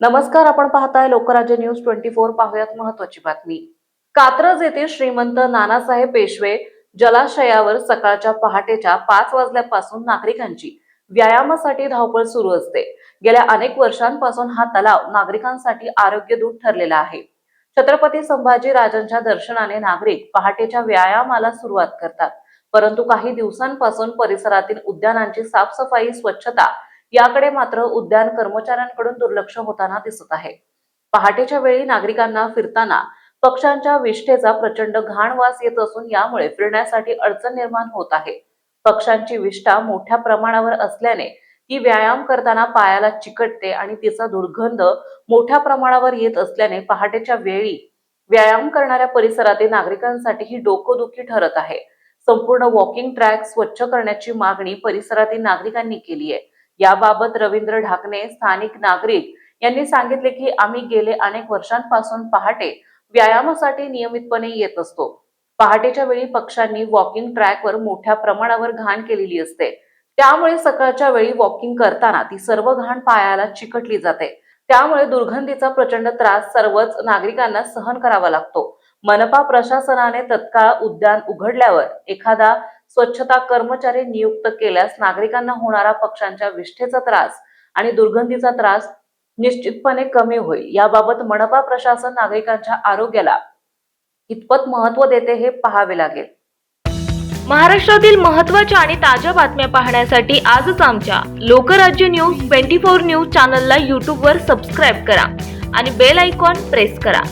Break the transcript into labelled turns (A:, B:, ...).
A: नमस्कार, आपण पाहताय लोकराज्य न्यूज 24। पाहुयात महत्त्वाची बातमी। कात्रज येथे श्रीमंत नानासाहेब पेशवे जलाशयावर सकाळच्या पहाटेच्या 5 वाजल्यापासून नागरिकांची व्यायामासाठी धावपळ सुरू असते। गेल्या अनेक वर्षांपासून हा तलाव नागरिकांसाठी आरोग्यदूत ठरलेला आहे। छत्रपती संभाजी राजांच्या दर्शनाने नागरिक पहाटेच्या व्यायामाला सुरुवात करतात, परंतु काही दिवसांपासून परिसरातील उद्यानांची साफसफाई, स्वच्छता याकडे मात्र उद्यान कर्मचाऱ्यांकडून दुर्लक्ष होताना दिसत आहे। पहाटेच्या वेळी नागरिकांना फिरताना पक्ष्यांच्या विष्ठेचा प्रचंड घाण वास येत असून यामुळे फिरण्यासाठी अडचण निर्माण होत आहे। पक्ष्यांची विष्ठा मोठ्या प्रमाणावर असल्याने ती व्यायाम करताना पायाला चिकटते आणि तिचा दुर्गंध मोठ्या प्रमाणावर येत असल्याने पहाटेच्या वेळी व्यायाम करणाऱ्या परिसरातील नागरिकांसाठी ही डोकेदुखी ठरत आहे। संपूर्ण वॉकिंग ट्रॅक स्वच्छ करण्याची मागणी परिसरातील नागरिकांनी केली आहे। याबाबत रवींद्र ढाकणे, स्थानिक नागरिक यांनी सांगितले की आम्ही गेले अनेक वर्षांपासून पहाटे व्यायामासाठी नियमितपणे येत असतो। पहाटेच्या वेळी पक्ष्यांनी वॉकिंग ट्रॅकवर मोठ्या प्रमाणावर घाण केलेली असते, त्यामुळे सकाळच्या वेळी वॉकिंग करताना ती सर्व घाण पायाला चिकटली जाते। त्यामुळे दुर्गंधीचा प्रचंड त्रास सर्वच नागरिकांना सहन करावा लागतो। मनपा प्रशासनाने तत्काळ उद्यान उघडल्यावर एखादा स्वच्छता कर्मचारी नियुक्त केल्यास नागरिकांना होणारा पक्ष्यांच्या विष्ठेचा त्रास आणि दुर्गंधीचा त्रास निश्चितपणे कमी होईल। याबाबत मनपा प्रशासन नागरिकांच्या आरोग्याला कितपत महत्त्व देते हे पाहावे लागेल।
B: महाराष्ट्रातील महत्त्वाच्या आणि ताज्या बातम्या पाहण्यासाठी आजच आमच्या लोकराज्य न्यूज 24 न्यूज चॅनलला YouTube वर सबस्क्राइब करा आणि बेल आयकॉन प्रेस करा।